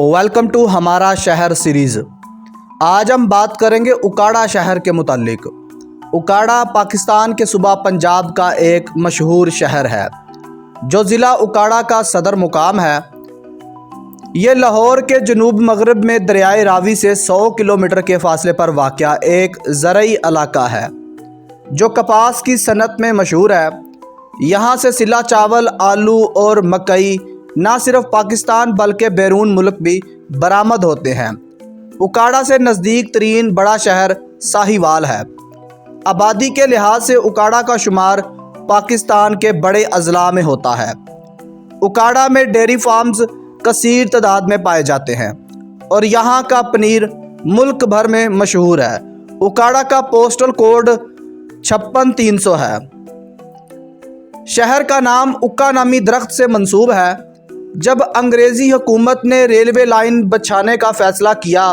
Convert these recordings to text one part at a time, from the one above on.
Welcome to हमारा शहर series. आज हम बात करेंगे उकाड़ा शहर के मुतालिक। उकाड़ा पाकिस्तान के सूबा पंजाब का एक मशहूर शहर है जो ज़िला उकाड़ा का सदर मुकाम है। ये लाहौर के जनूब मगरब में दरियाए रावी से 100 किलोमीटर के फासले पर वाक़या एक ज़रई इलाका है जो कपास की सनत में मशहूर है। यहाँ से सिला चावल, आलू और मकई ना सिर्फ पाकिस्तान बल्कि बैरून मुल्क भी बरामद होते हैं। उकाड़ा से नज़दीक तरीन बड़ा शहर साहिवाल है। आबादी के लिहाज से उकाड़ा का शुमार पाकिस्तान के बड़े अजला में होता है। उकाड़ा में डेयरी फार्म्स कसीर तादाद में पाए जाते हैं और यहाँ का पनीर मुल्क भर में मशहूर है। उकाड़ा का पोस्टल कोड 56-300 है। शहर का नाम उक्का नामी दरख्त से मंसूब है। जब अंग्रेज़ी हुकूमत ने रेलवे लाइन बिछाने का फ़ैसला किया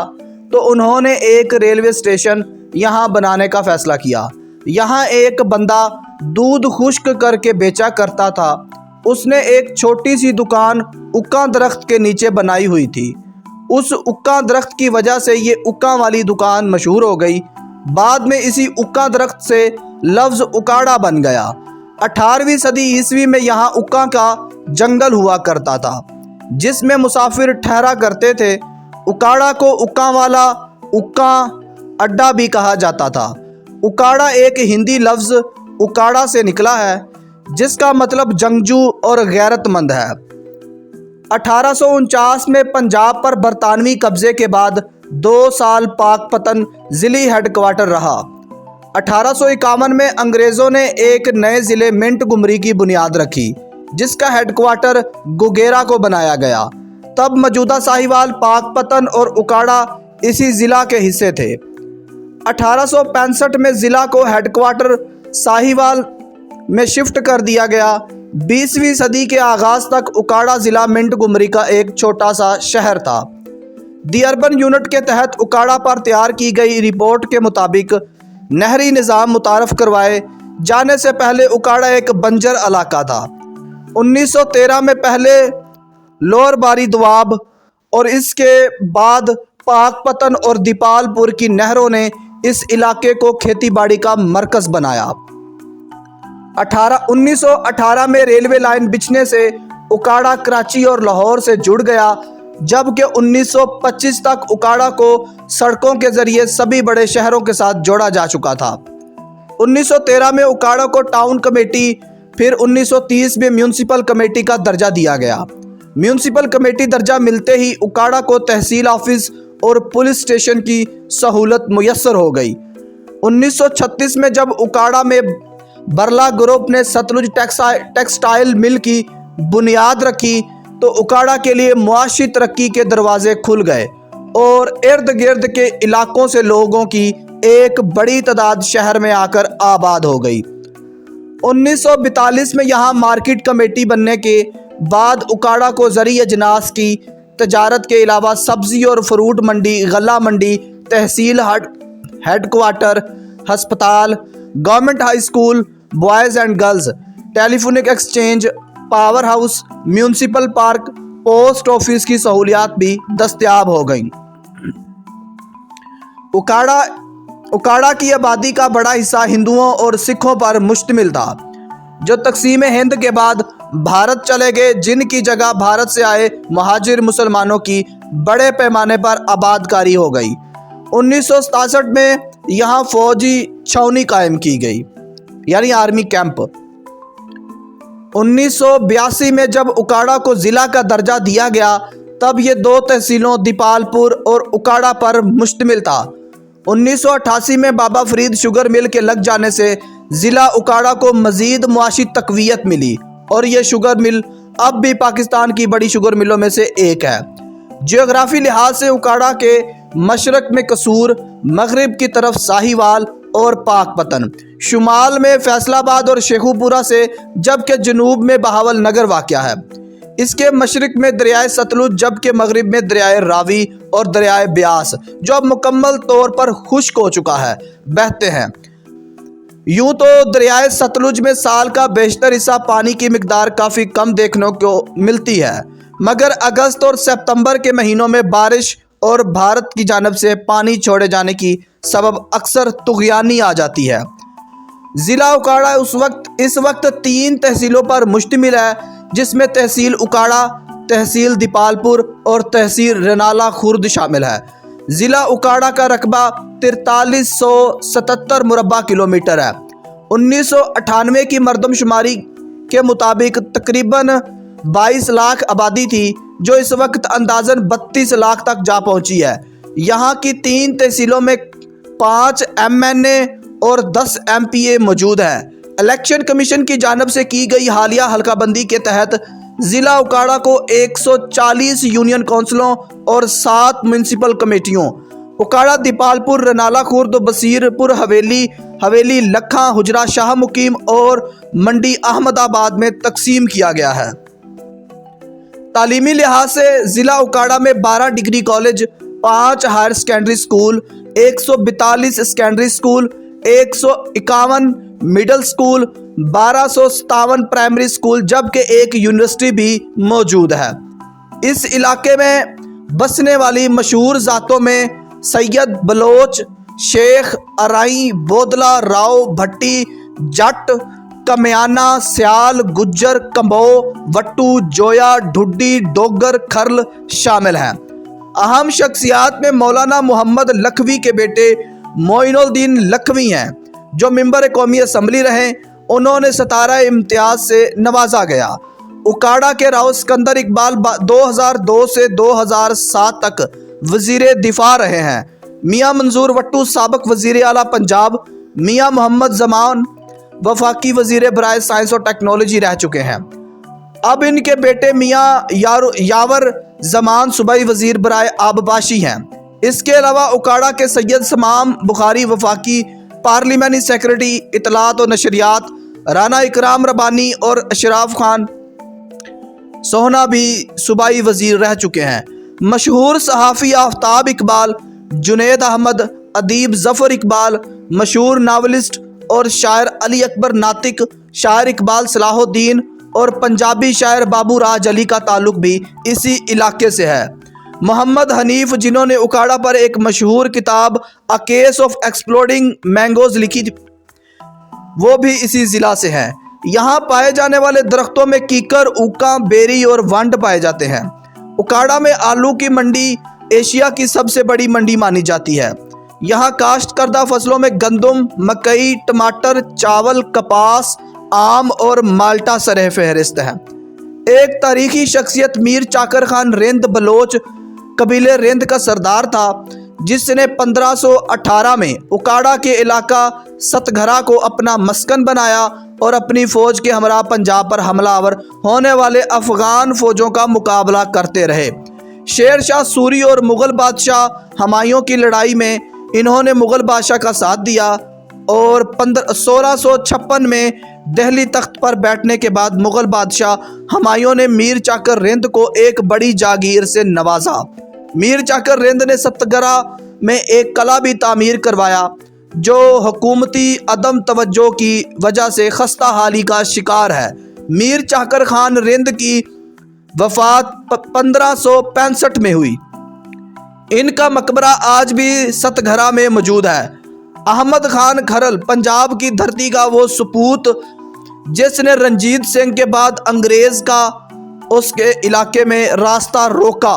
तो उन्होंने एक रेलवे स्टेशन यहाँ बनाने का फ़ैसला किया। यहाँ एक बंदा दूध खुश्क करके बेचा करता था। उसने एक छोटी सी दुकान उक्का दरख्त के नीचे बनाई हुई थी। उस उक्का दरख्त की वजह से ये उक्का वाली दुकान मशहूर हो गई। बाद में इसी उक्का दरख्त से लफ्ज़ उकाड़ा बन गया। 18वीं सदी ईस्वी में यहाँ उक्का का जंगल हुआ करता था जिसमें मुसाफिर ठहरा करते थे। उकाड़ा को उक्का वाला उक्का अड्डा भी कहा जाता था। उकाड़ा एक हिंदी लफ्ज़ उकाड़ा से निकला है जिसका मतलब जंगजू और गैरतमंद है। 1849 में पंजाब पर बरतानवी कब्ज़े के बाद 2 साल पाकपतन ज़िली हेडक्वार्टर रहा। 1851 में अंग्रेज़ों ने एक नए ज़िले मिंट गुमरी की बुनियाद रखी जिसका हेडक्वार्टर गुगेरा को बनाया गया। तब मौजूदा साहिवाल, पाकपतन और उकाड़ा इसी ज़िला के हिस्से थे। 1865 में ज़िला को हेडक्वार्टर साहिवाल में शिफ्ट कर दिया गया। 20वीं सदी के आगाज़ तक उकाड़ा ज़िला मिंट गुमरी का एक छोटा सा शहर था। दी अर्बन यूनिट के तहत उकाड़ा पर तैयार की गई रिपोर्ट के मुताबिक नहरी निज़ाम मुतारफ़ करवाए जाने से पहले उकाड़ा एक बंजर इलाका था। 1913 में पहले लोअर बारी दुआब और इसके बाद पाकपतन और दीपालपुर की नहरों ने इस इलाके को खेती बाड़ी का मरकज़ बनाया। 1918 में रेलवे लाइन बिछने से उकाड़ा कराची और लाहौर से जुड़ गया, जबकि 1925 तक उकाड़ा को सड़कों के ज़रिए सभी बड़े शहरों के साथ जोड़ा जा चुका था। 1913 में उकाड़ा को टाउन कमेटी, फिर 1930 में म्यूनसिपल कमेटी का दर्जा दिया गया। म्यूनसिपल कमेटी दर्जा मिलते ही उकाड़ा को तहसील ऑफिस और पुलिस स्टेशन की सहूलत मुयस्सर हो गई। 1936 में जब उकाड़ा में बरला ग्रुप ने सतलुज टेक्सटाइल मिल की बुनियाद रखी तो उकाड़ा के लिए मुआशी तरक्की के दरवाजे खुल गए और इर्द गिर्द के इलाकों से लोगों की एक बड़ी तादाद शहर में आकर आबाद हो गई। 1942 में यहाँ मार्केट कमेटी बनने के बाद उकाड़ा को ज़री अजनास की तजारत के अलावा सब्ज़ी और फ्रूट मंडी, गला मंडी, तहसील हेडक्वार्टर, हस्पताल, government high school, boys and girls, telephonic exchange, power house, municipal park, post office की सहूलियात भी दस्तयाब हो गई। उकाड़ा की आबादी का बड़ा हिस्सा हिंदुओं और सिखों पर मुश्तमिल था जो तकसीम हिंद के बाद भारत चले गए, जिनकी जगह भारत से आए महाजिर मुसलमानों की बड़े पैमाने पर आबादकारी हो गई। 1967 में यहाँ फौजी छावनी कायम की गई, यानी आर्मी कैंप। 1982 में जब उकाड़ा को ज़िला का दर्जा दिया गया तब ये 2 तहसीलों दीपालपुर और उकाड़ा पर मुश्तमिल था। 1988 में बाबा फरीद शुगर मिल के लग जाने से ज़िला उकाड़ा को मज़ीद मुआशी तक़वियत मिली और ये शुगर मिल अब भी पाकिस्तान की बड़ी शुगर मिलों में से एक है। जियोग्राफी लिहाज से उकाड़ा के मशरक़ में कसूर, मगरिब की तरफ साहिवाल और पाकपतन, शुमाल में फैसलाबाद और शेखुपुरा से, जबकि जनूब में बहावल नगर वाक़या है। इसके मशरिक में दरियाए सतलुज, जबकि मगरिब में दरियाए रावी और दरियाए ब्यास जो अब मुकम्मल तौर पर खुश्क हो चुका है बहते हैं। यूँ तो दरियाए सतलुज में साल का बेशतर हिस्सा पानी की मिकदार काफ़ी कम देखने को मिलती है, मगर अगस्त और सितंबर के महीनों में बारिश और भारत की जानिब से पानी छोड़े जाने की सबब अक्सर तुग़यानी आ जाती है। ज़िला उकाड़ा इस वक्त 3 तहसीलों पर मुश्तमिल है, जिसमें तहसील उकाड़ा, तहसील दीपालपुर और तहसील रनाला खुर्द शामिल है। ज़िला उकाड़ा का रकबा 4377 मुरबा किलोमीटर है। 1998 की मरदमशुमारी के मुताबिक तकरीबन 22 लाख आबादी थी, जो इस वक्त अंदाज़न 32 लाख तक जा पहुंची है। यहाँ की 3 तहसीलों में 5 MNA और 10 MPA मौजूद हैं। इलेक्शन कमीशन की जानिब से की गई हालिया हल्काबंदी के तहत ज़िला उकाड़ा को 140 यूनियन काउंसिलों और 7 म्यूनसिपल कमेटियों उकाड़ा, दीपालपुर, रनाला खुर्द, बसीरपुर हवेली, लखा, हुजरा, शाह मुकीम और मंडी अहमदाबाद में तकसीम किया गया है। तालीमी लिहाज से ज़िला उकाड़ा में 12 degree college, 5 higher secondary school, 142 secondary school, 151 middle school, 1257 primary school, जबकि एक यूनिवर्सिटी भी मौजूद है। इस इलाके में बसने वाली मशहूर ज़ातों में सैयद, बलोच, शेख, अराई, बोदला, राव, भट्टी, जट, कमयाना, स्याल, गुज्जर, कंबो, वट्टू, जोया, ढुड्डी, डोगर, खरल शामिल हैं। अहम शख्सियात में मौलाना मोहम्मद लखवी के बेटे मोइनुद्दीन लखवी हैं, जो मेंबर कौमी असम्बली रहे। उन्होंने 17 इम्तियाज से नवाजा गया। उकाड़ा के राव सिकंदर इकबाल 2002 से 2007 तक वज़ीर दिफा रहे हैं। मियाँ मंजूर वट्टू साबिक़ वज़ीर आला पंजाब, मियाँ मोहम्मद ज़मान वफाकी वज़ीर बराए साइंस और टेक्नोलॉजी रह चुके हैं। अब इनके बेटे मियाँ यावर ज़मान सूबाई वज़ीर बराए आबपाशी हैं। इसके अलावा उकाड़ा के सैयद समाम बुखारी वफाकी पार्लिमानी सेक्रेटरी इतलात और नशरियात, राना इकराम रबानी और अशराफ खान सोहना भी सूबाई वज़ीर रह चुके हैं। मशहूर सहाफ़ी आफ्ताब इकबाल, जुनैद अहमद, अदीब ज़फ़र इकबाल, मशहूर नावलिस्ट और शायर अली अकबर नातिक, शायर इकबाल सलाहुद्दीन और पंजाबी शायर बाबू राज अली का ताल्लुक़ भी इसी इलाके से है। मोहम्मद हनीफ, जिन्होंने उकाड़ा पर एक मशहूर किताब a case of exploding mangoes लिखी, वो भी इसी ज़िला से हैं। यहाँ पाए जाने वाले दरख्तों में कीकर, ऊका, बेरी और वंड पाए जाते हैं। उकाड़ा में आलू की मंडी एशिया की सबसे बड़ी मंडी मानी जाती है। यहाँ काश्त करदा फसलों में गंदम, मकई, टमाटर, चावल, कपास, आम और माल्टा सरे फहरिस्त है। एक तारीखी शख्सियत मीर चाकर खान रिंद बलोच कबीले रिंद का सरदार था, जिसने 1518 में उकाड़ा के इलाका सतघरा को अपना मस्कन बनाया और अपनी फ़ौज के हमरा पंजाब पर हमलावर होने वाले अफ़गान फ़ौजों का मुकाबला करते रहे। शेर शाह सूरी और मुग़ल बादशाह हुमायूं की लड़ाई में इन्होंने मुग़ल बादशाह का साथ दिया और 1656 में दिल्ली तख्त पर बैठने के बाद मुग़ल बादशाह हुमायूं ने मीर चाकर रिंद को एक बड़ी जागीर से नवाजा। मीर चाकर रिंद ने सतगरा में एक कला भी तामीर करवाया, जो हुकूमती अदम तवज्जो की वजह से खस्ता हाली का शिकार है। मीर चाकर खान रिंद की वफ़ात 1565 में हुई। इनका मकबरा आज भी सतघरा में मौजूद है। अहमद खान खरल पंजाब की धरती का वो सपूत जिसने रंजीत सिंह के बाद अंग्रेज़ का उसके इलाके में रास्ता रोका।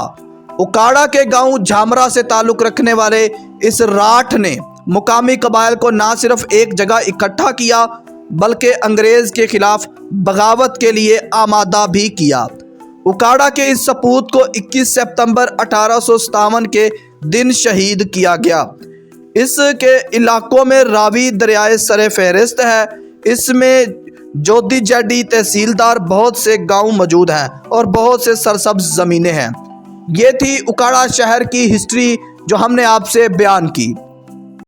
उकाड़ा के गांव झामरा से ताल्लुक़ रखने वाले इस राठ ने मुकामी कबाइल को ना सिर्फ एक जगह इकट्ठा किया, बल्कि अंग्रेज़ के ख़िलाफ़ बगावत के लिए आमादा भी किया। उकाड़ा के इस सपूत को 21 सितंबर 1857 के दिन शहीद किया गया। इसके इलाकों में रावी दरियाए सरे फहरिस्त है। इसमें जोधी जैडी तहसीलदार बहुत से गांव मौजूद हैं और बहुत से सरसब्ज ज़मीनें हैं। ये थी उकाड़ा शहर की हिस्ट्री जो हमने आपसे बयान की।